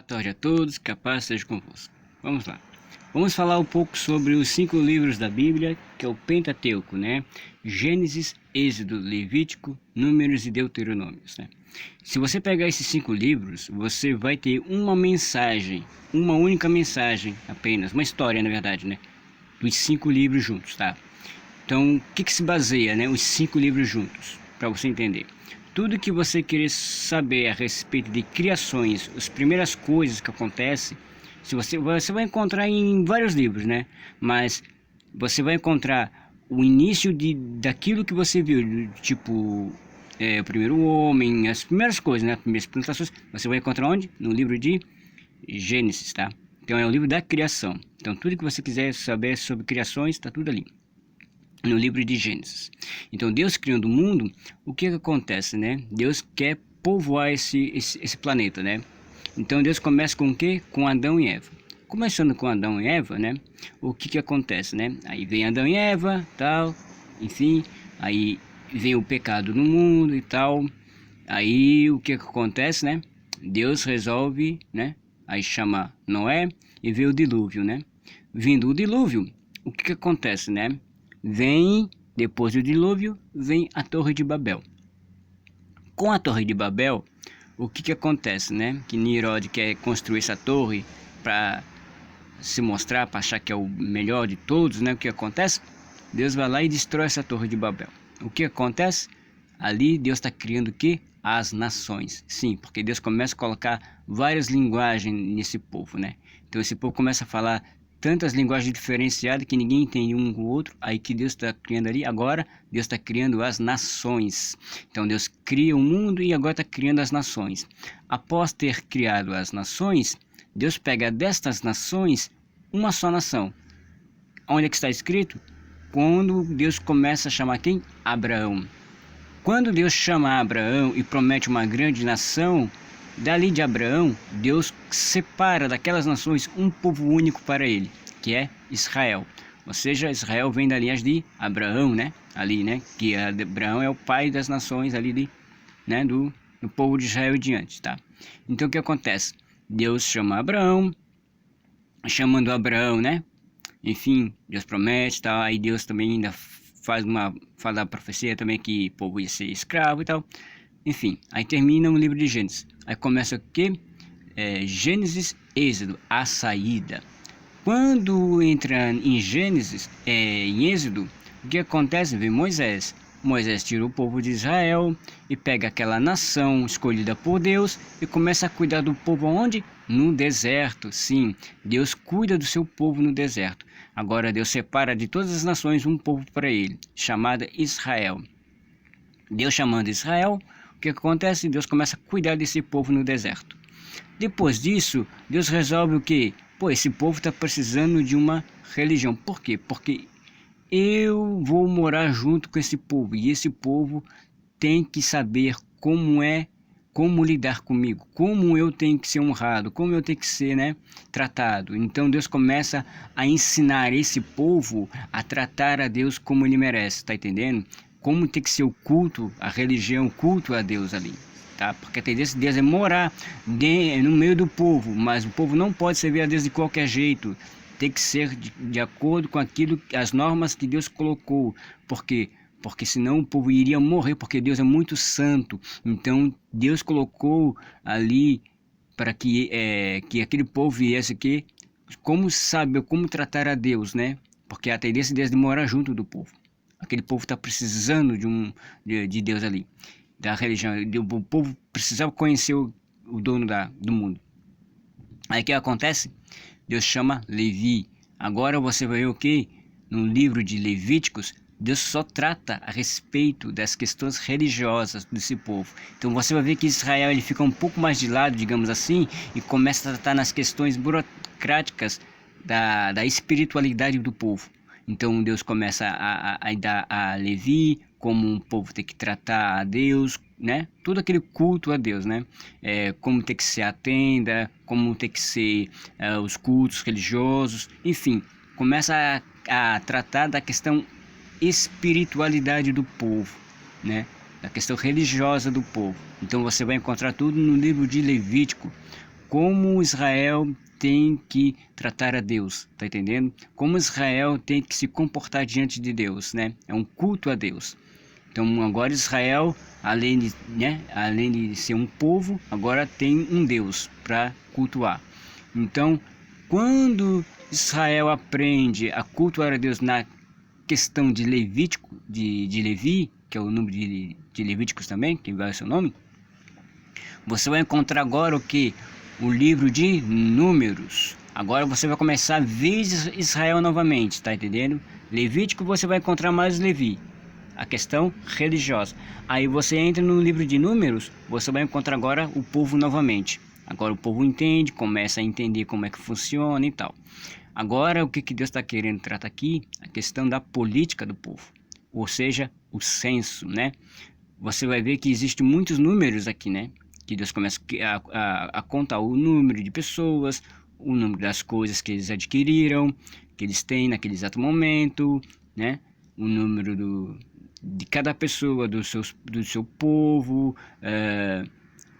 Tarde a todos, que a paz seja convosco. Vamos lá. Vamos falar um pouco sobre os 5 livros da Bíblia, que é o Pentateuco, né? Gênesis, Êxodo, Levítico, Números e Deuteronômios, né? Se você pegar esses 5 livros, você vai ter uma mensagem, uma única mensagem apenas, uma história na verdade, né? Dos 5 livros juntos, tá? Então, o que se baseia, né? Os 5 livros juntos, para você entender. Tudo que você querer saber a respeito de criações, as primeiras coisas que acontecem, você vai encontrar em vários livros, né? Mas você vai encontrar o início daquilo que você viu, tipo o primeiro homem, as primeiras coisas, né? As primeiras plantações, você vai encontrar onde? No livro de Gênesis, tá? Então é o livro da criação. Então tudo que você quiser saber sobre criações, está tudo ali no livro de Gênesis. Então Deus criando o mundo, o que acontece, né? Deus quer povoar esse planeta, né? Então Deus começa com o quê? Com Adão e Eva. Começando com Adão e Eva, né? O que acontece, né? Aí vem Adão e Eva, tal, enfim, aí vem o pecado no mundo e tal. Aí o que acontece, né? Deus resolve, né? Aí chama Noé e vê o dilúvio, né? Vindo o dilúvio, o que acontece, né? Depois do dilúvio, vem a Torre de Babel. Com a Torre de Babel, o que acontece, né? Que Nimrod quer construir essa torre para se mostrar, para achar que é o melhor de todos, né? O que acontece? Deus vai lá e destrói essa Torre de Babel. O que acontece? Ali Deus está criando o quê? As nações. Sim, porque Deus começa a colocar várias linguagens nesse povo, né? Então esse povo começa a falar tantas linguagens diferenciadas que ninguém entende um com o outro, aí que Deus está criando ali. Agora Deus está criando as nações. Então Deus cria o mundo e agora está criando as nações. Após ter criado as nações, Deus pega destas nações uma só nação. Onde é que está escrito? Quando Deus começa a chamar quem? Abraão. Quando Deus chama Abraão e promete uma grande nação, dali de Abraão, Deus separa daquelas nações um povo único para ele, que é Israel. Ou seja, Israel vem da linhagem de Abraão, né? Ali, né? Que Abraão é o pai das nações ali, né? Do povo de Israel e diante, tá? Então o que acontece? Deus chama Abraão, chamando Abraão, né? Enfim, Deus promete, tá? Aí Deus também ainda fala a profecia também que o povo ia ser escravo e tal. Enfim, aí termina o livro de Gênesis. Aí começa o quê? Gênesis, Êxodo, a saída. Quando entra em Gênesis, em Êxodo, o que acontece? Vem Moisés. Moisés tira o povo de Israel e pega aquela nação escolhida por Deus e começa a cuidar do povo onde? No deserto. Sim, Deus cuida do seu povo no deserto. Agora Deus separa de todas as nações um povo para ele, chamado Israel. Deus chamando Israel, o que acontece? Deus começa a cuidar desse povo no deserto. Depois disso, Deus resolve o quê? Pô, esse povo está precisando de uma religião. Por quê? Porque eu vou morar junto com esse povo e esse povo tem que saber como lidar comigo, como eu tenho que ser honrado, como eu tenho que ser, né, tratado. Então Deus começa a ensinar esse povo a tratar a Deus como ele merece, tá entendendo? Como tem que ser o culto, a religião, o culto a Deus ali, tá? Porque a tendência de Deus é morar no meio do povo, mas o povo não pode servir a Deus de qualquer jeito. Tem que ser de acordo com as normas que Deus colocou. Por quê? Porque senão o povo iria morrer, porque Deus é muito santo. Então Deus colocou ali para que aquele povo viesse aqui, como saber como tratar a Deus, né? Porque a tendência de Deus é de morar junto do povo. Aquele povo está precisando de Deus ali, da religião. O povo precisava conhecer o dono do mundo. Aí o que acontece? Deus chama Levi. Agora você vai ver o que? No livro de Levíticos, Deus só trata a respeito das questões religiosas desse povo. Então você vai ver que Israel ele fica um pouco mais de lado, digamos assim, e começa a tratar nas questões burocráticas da espiritualidade do povo. Então Deus começa a dar a Levi como um povo tem que tratar a Deus, né? Todo aquele culto a Deus, né? Como tem que ser a tenda, como tem que ser os cultos religiosos, enfim, começa a tratar da questão espiritualidade do povo, né? Da questão religiosa do povo. Então você vai encontrar tudo no livro de Levítico, como Israel tem que tratar a Deus, tá entendendo? Como Israel tem que se comportar diante de Deus, né? É um culto a Deus. Então agora Israel, além de ser um povo, agora tem um Deus para cultuar. Então, quando Israel aprende a cultuar a Deus na questão de Levítico, de Levi, que é o número de Levíticos também, que vai o seu nome, você vai encontrar agora o que? O livro de Números. Agora você vai começar a ver Israel novamente, tá entendendo? Levítico você vai encontrar mais Levi, a questão religiosa. Aí você entra no livro de Números, você vai encontrar agora o povo novamente. Agora o povo entende, começa a entender como é que funciona e tal. Agora o que Deus está querendo tratar aqui? A questão da política do povo, ou seja, o censo, né? Você vai ver que existem muitos números aqui, né? Que Deus começa a contar o número de pessoas, o número das coisas que eles adquiriram, que eles têm naquele exato momento, né? O número de cada pessoa, do seu povo,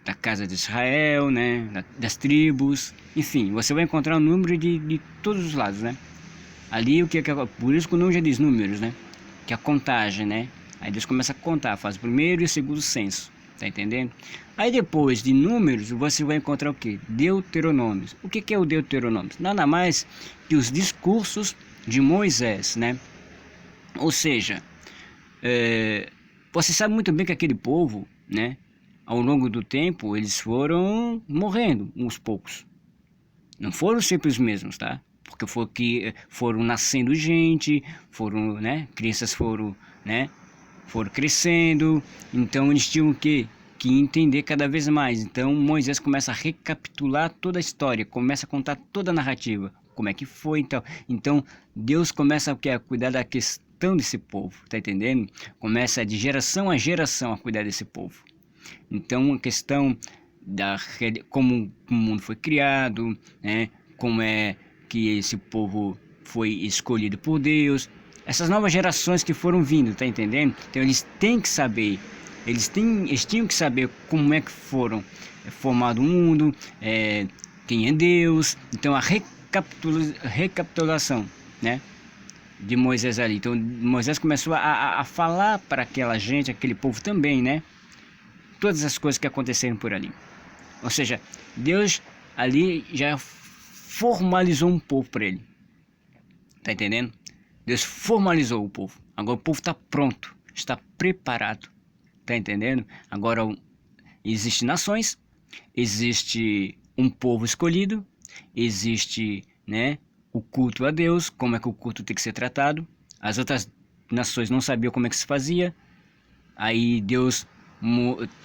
da casa de Israel, né? Das tribos, enfim, você vai encontrar o número de todos os lados, né? Ali por isso que o nome já diz números, né? Que é a contagem, né? Aí Deus começa a contar, faz o primeiro e o segundo censo, tá entendendo? Aí depois de Números, você vai encontrar o que? Deuteronômios. O que é o Deuteronômio? Nada mais que os discursos de Moisés, né? Ou seja, você sabe muito bem que aquele povo, né? Ao longo do tempo, eles foram morrendo, uns poucos. Não foram sempre os mesmos, tá? Porque foi que foram nascendo gente, foram, né? Crianças foram, né? Foram crescendo, então eles tinham que entender cada vez mais. Então Moisés começa a recapitular toda a história, começa a contar toda a narrativa, como é que foi, então Deus começa a cuidar da questão desse povo, tá entendendo? Começa de geração a geração a cuidar desse povo. Então a questão como o mundo foi criado, né? Como é que esse povo foi escolhido por Deus. Essas novas gerações que foram vindo, tá entendendo? Então eles têm que saber, eles tinham que saber como é que foram formado o mundo, quem é Deus. Então a recapitulação, né, de Moisés ali. Então Moisés começou a falar para aquela gente, aquele povo também, né, todas as coisas que aconteceram por ali. Ou seja, Deus ali já formalizou um povo para ele, tá entendendo? Deus formalizou o povo. Agora o povo está pronto, está preparado. Tá entendendo? Agora existem nações, existe um povo escolhido, existe, né, o culto a Deus, como é que o culto tem que ser tratado. As outras nações não sabiam como é que se fazia. Aí Deus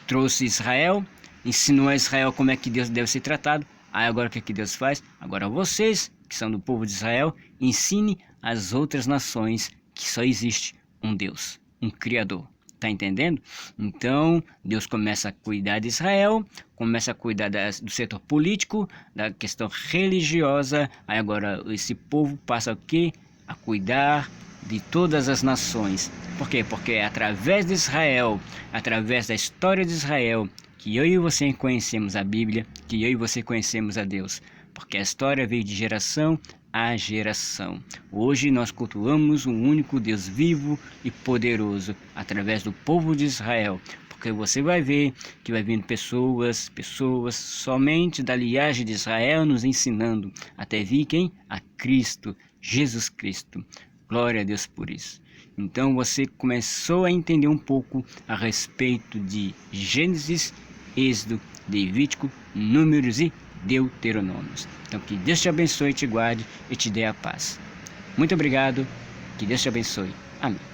trouxe Israel, ensinou a Israel como é que Deus deve ser tratado. Aí agora o que é que Deus faz? Agora vocês, que são do povo de Israel, ensine as outras nações que só existe um Deus, um Criador. Tá entendendo? Então, Deus começa a cuidar de Israel, começa a cuidar do setor político, da questão religiosa. Aí agora esse povo passa o quê? A cuidar de todas as nações. Por quê? Porque é através de Israel, através da história de Israel, que eu e você conhecemos a Bíblia, que eu e você conhecemos a Deus. Porque a história veio de geração a geração. Hoje nós cultuamos um único Deus vivo e poderoso através do povo de Israel. Porque você vai ver que vai vindo pessoas somente da linhagem de Israel nos ensinando até vir quem? A Cristo, Jesus Cristo. Glória a Deus por isso. Então você começou a entender um pouco a respeito de Gênesis, Êxodo, Levítico, Números e Deuteronômios. Então que Deus te abençoe, te guarde e te dê a paz. Muito obrigado, que Deus te abençoe. Amém.